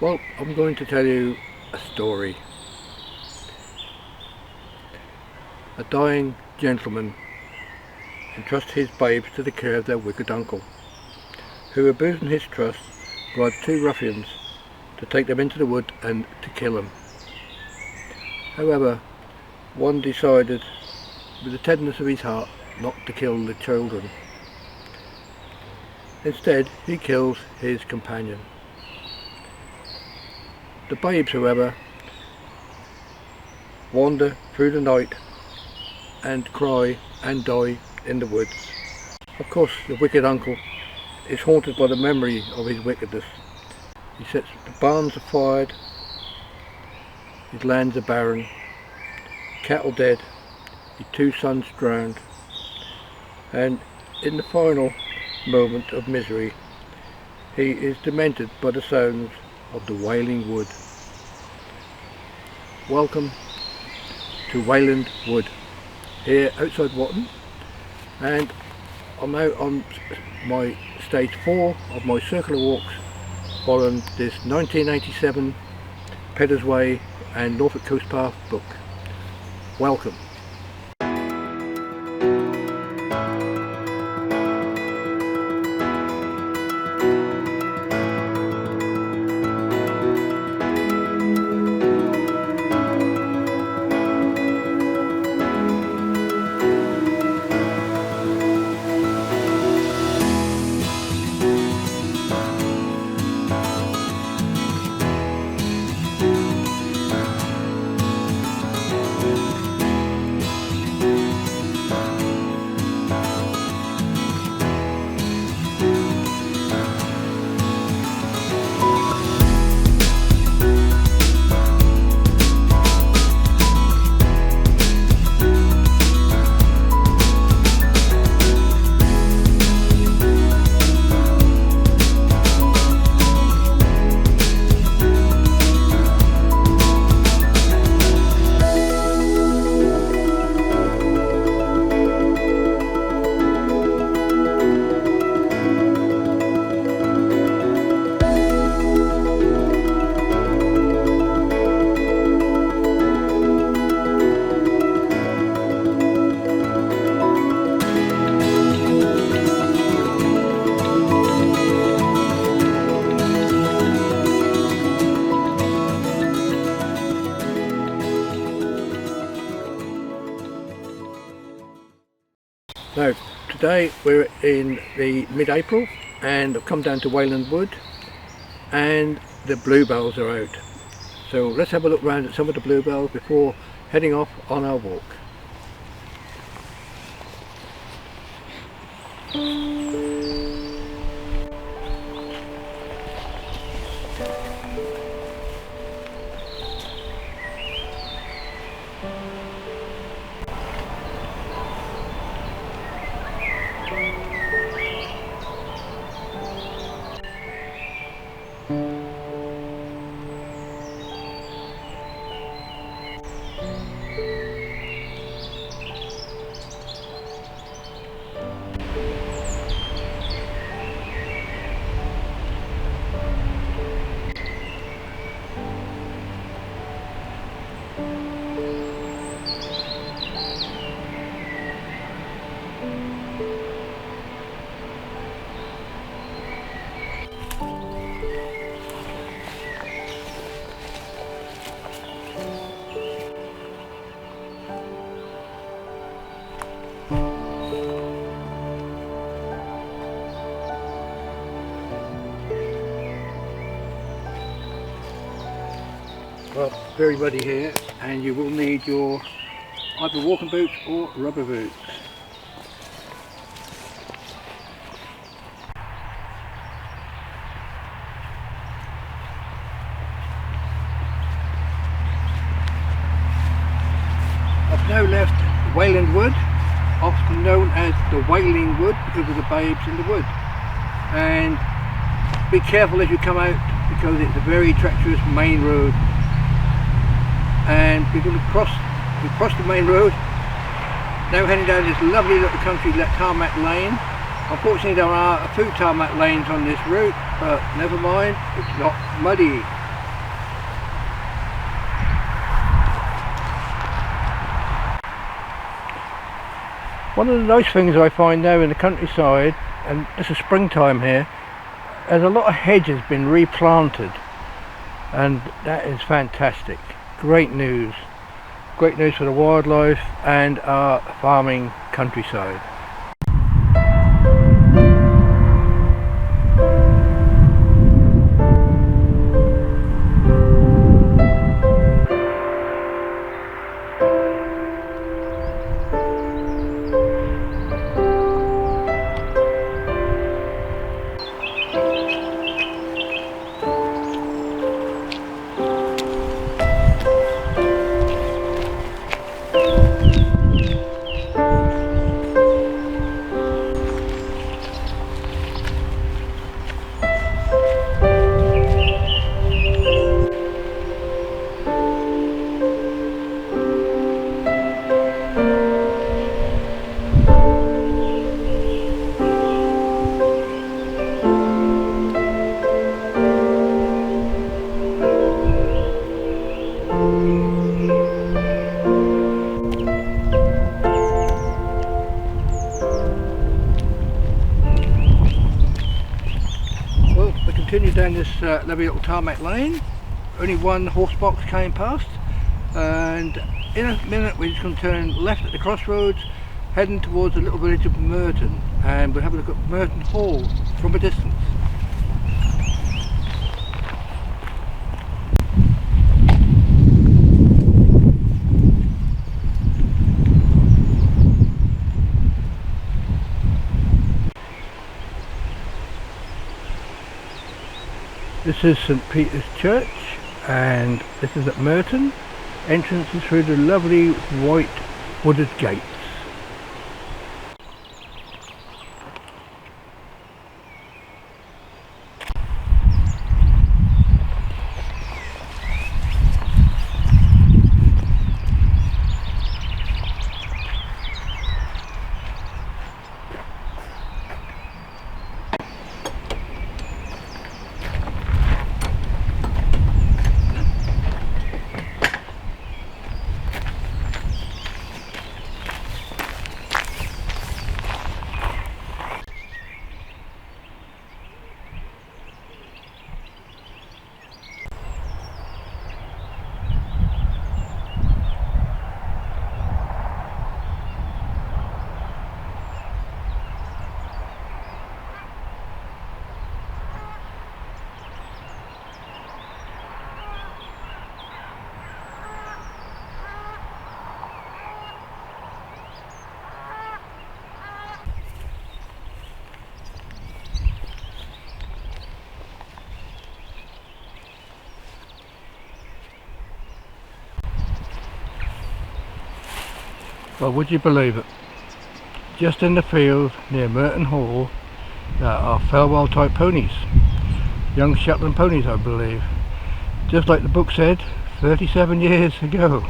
Well, I'm going to tell you a story. A dying gentleman entrusts his babes to the care of their wicked uncle, who, abusing his trust, bribed two ruffians to take them into the wood and to kill them. However, one decided, with the tenderness of his heart, not to kill the children. Instead, he kills his companion. The babes, however, wander through the night and cry and die in the woods. Of course, the wicked uncle is haunted by the memory of his wickedness. He sets the barns afire, his lands are barren, cattle dead, his two sons drowned, and in the final moment of misery, he is demented by the sounds of the Wayland Wood. Welcome to Wayland Wood, here outside Watton, and I'm out on my stage 4 of my circular walks following this 1987 Peddars Way and Norfolk Coast Path book. Welcome. Now, today we're in the mid-April and I've come down to Wayland Wood and the bluebells are out. So let's have a look round at some of the bluebells before heading off on our walk. Well, very muddy here, and you will need your either walking boots or rubber boots. I've now left Wayland Wood, often known as the Wayland Wood because of the babes in the wood. And be careful as you come out because it's a very treacherous main road. And we're going to cross the main road, now heading down this lovely little country tarmac lane. Unfortunately there are a few tarmac lanes on this route, but never mind, it's not muddy. One of the nice things I find now in the countryside, and this is springtime here, there's a lot of hedges been replanted, and that is fantastic. Great news. Great news for the wildlife and our farming countryside. Continue down this lovely little tarmac lane. Only one horse box came past, and in a minute we're just going to turn left at the crossroads, heading towards the little village of Merton, and we'll have a look at Merton Hall from a distance. This is St Peter's Church, and this is at Merton. Entrance is through the lovely white wooded gates. Well, would you believe it? Just in the field near Merton Hall there are farewell type ponies. Young Shetland ponies, I believe. Just like the book said, 37 years ago.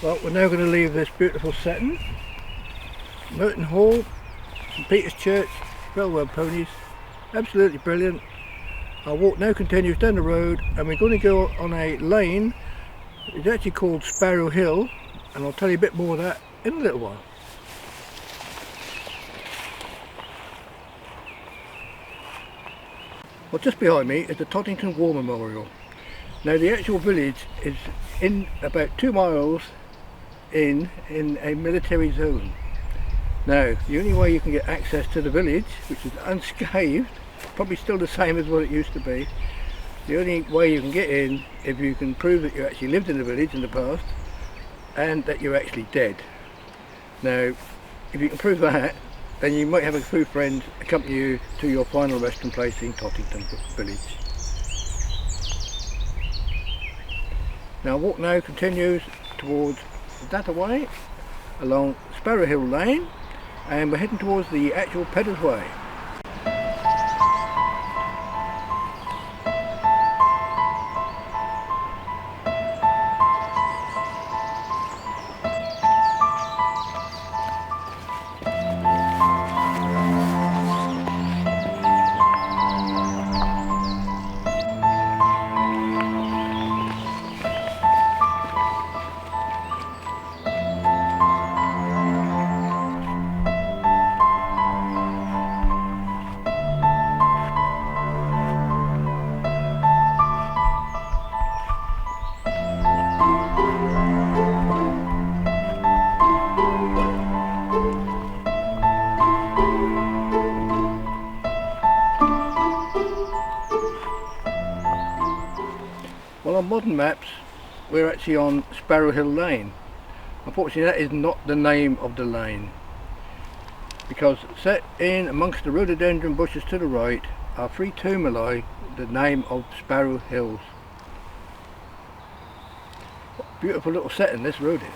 Well, we're now going to leave this beautiful setting. Merton Hall, St Peter's Church, farewell ponies, absolutely brilliant. Our walk now continues down the road, and we're going to go on a lane. It's actually called Sparrow Hill, and I'll tell you a bit more of that in a little while. Well, just behind me is the Tottington War Memorial. Now the actual village is in about 2 miles in a military zone. Now the only way you can get access to the village, which is unscathed, probably still the same as what it used to be, the only way you can get in if you can prove that you actually lived in the village in the past and that you're actually dead. Now if you can prove that, then you might have a few friends accompany you to your final resting place in Tottington village. Now walk now continues towards that way along Sparrow Hill Lane, and we're heading towards the actual Peddars Way. Well, on modern maps we're actually on Sparrow Hill Lane. Unfortunately that is not the name of the lane, because set in amongst the rhododendron bushes to the right are 3 tumuli, the name of Sparrow Hills. What a beautiful little setting this road is.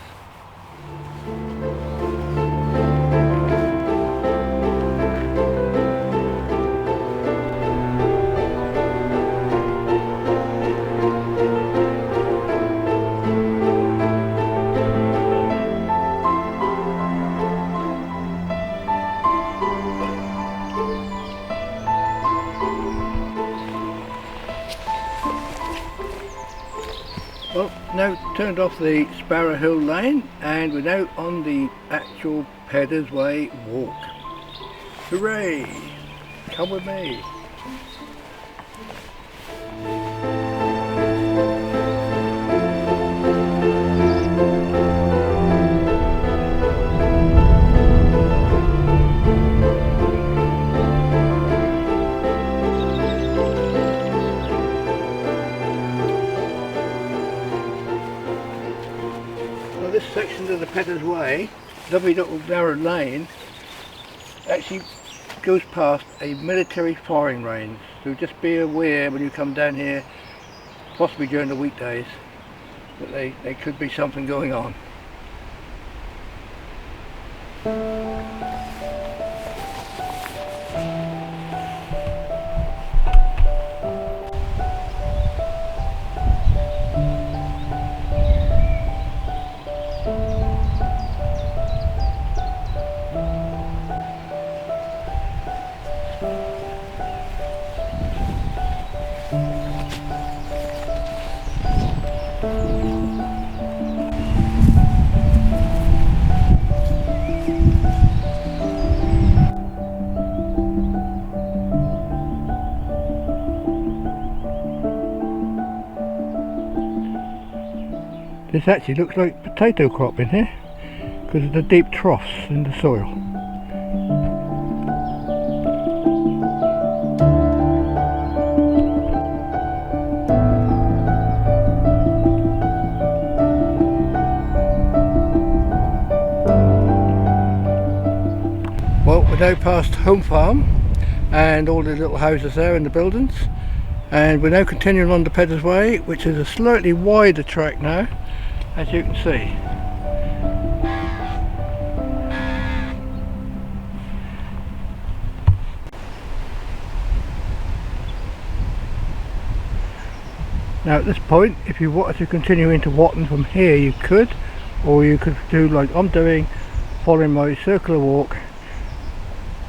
Well, now turned off the Sparrow Hill Lane and we're now on the actual Peddars Way walk. Hooray! Come with me! This section of the Peddars Way, lovely little narrow lane, actually goes past a military firing range, so just be aware when you come down here, possibly during the weekdays, that there could be something going on. This actually looks like potato crop in here because of the deep troughs in the soil. Well, we're now past Home Farm and all the little houses there and the buildings, and we're now continuing on the Peddars Way, which is a slightly wider track now, as you can see. Now at this point, if you wanted to continue into Watton from here you could, or you could do like I'm doing, following my circular walk,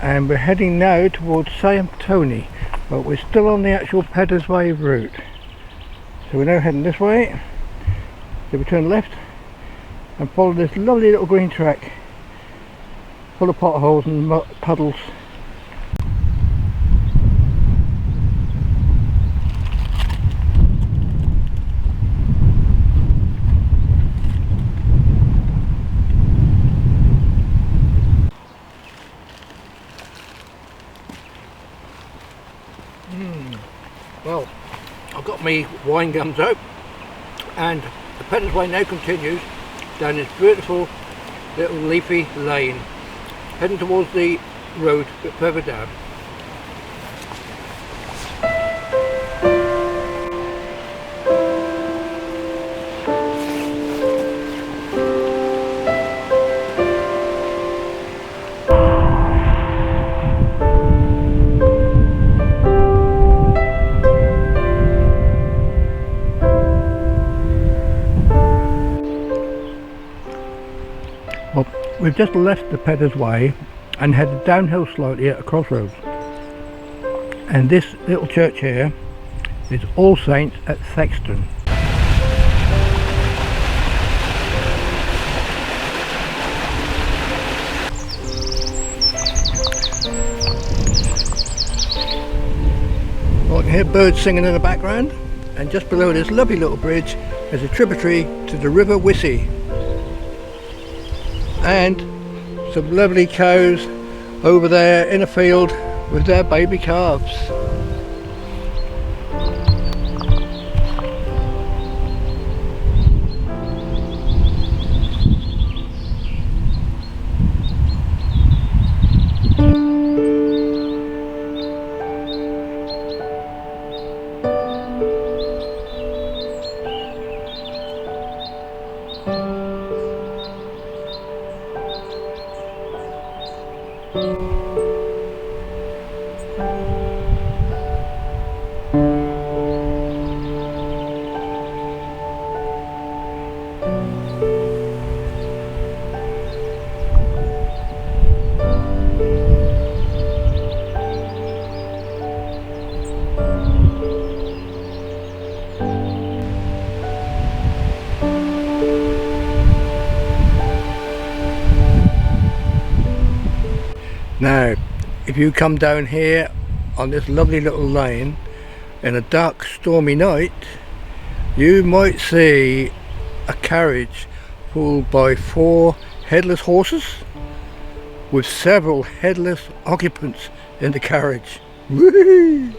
and we're heading now towards Tony, but we're still on the actual Peddars Way route. So we're now heading this way. So we turn left and follow this lovely little green track full of potholes and puddles. Well, I've got my wine gums out, and the Peddars Way now continues down this beautiful little leafy lane, heading towards the road a bit further down. We've just left the Peddars Way and headed downhill slightly at a crossroads. And this little church here is All Saints at Threxton. Well, I can hear birds singing in the background, and just below this lovely little bridge is a tributary to the river Wissey. And some lovely cows over there in a field with their baby calves. Now, if you come down here on this lovely little lane in a dark stormy night, you might see a carriage pulled by 4 headless horses with several headless occupants in the carriage. Whee!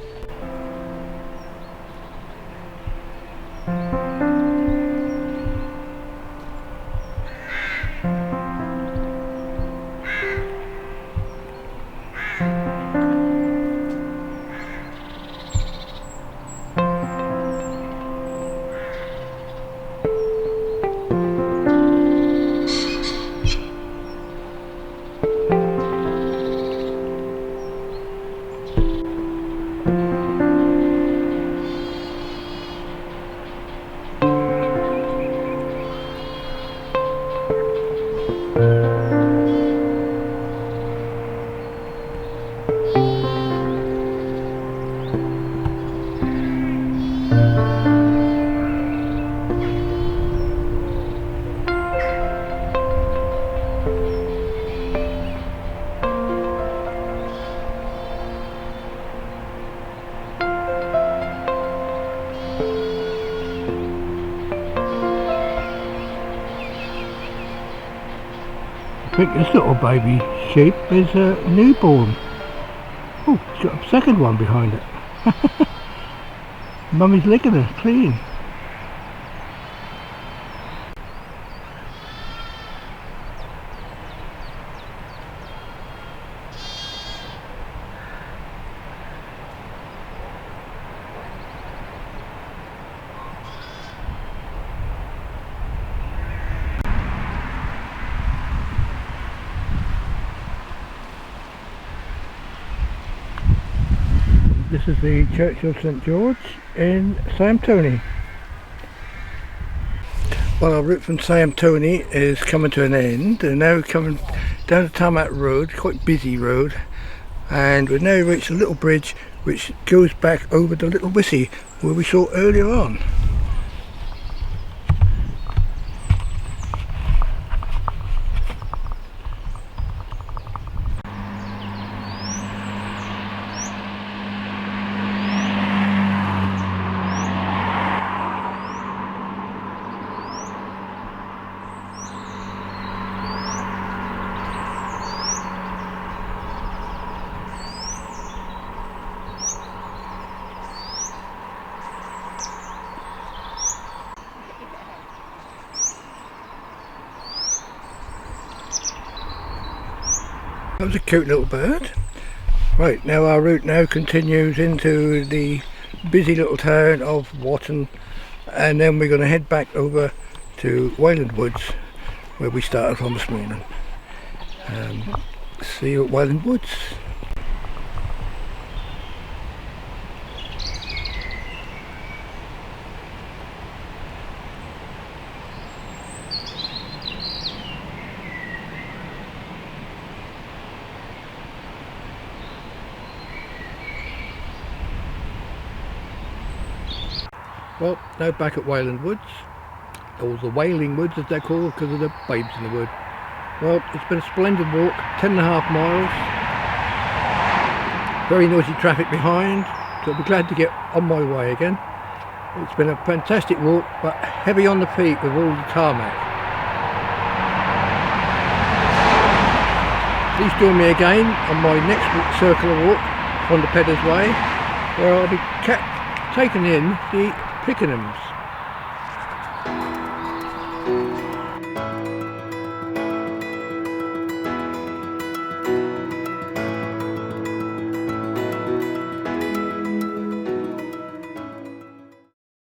I think this little baby sheep is a newborn. Oh, it's got a second one behind it. Mummy's licking her clean. This is the Church of St George in Samtony. Well, our route from Samtony is coming to an end, and now we're coming down the tarmac road, quite busy road, and we've now reached a little bridge which goes back over the Little Wissey where we saw earlier on. That was a cute little bird. Right, now our route now continues into the busy little town of Watton, and then we're going to head back over to Wayland Woods where we started from this morning. See you at Wayland Woods. Well, now back at Wayland Woods, or the Wailing Woods as they're called because of the babes in the wood. Well, it's been a splendid walk, 10.5 miles. Very noisy traffic behind, so I'll be glad to get on my way again. It's been a fantastic walk, but heavy on the feet with all the tarmac. Please join me again on my next circular walk on the Peddars Way, where I'll be taking in the Pickenhams.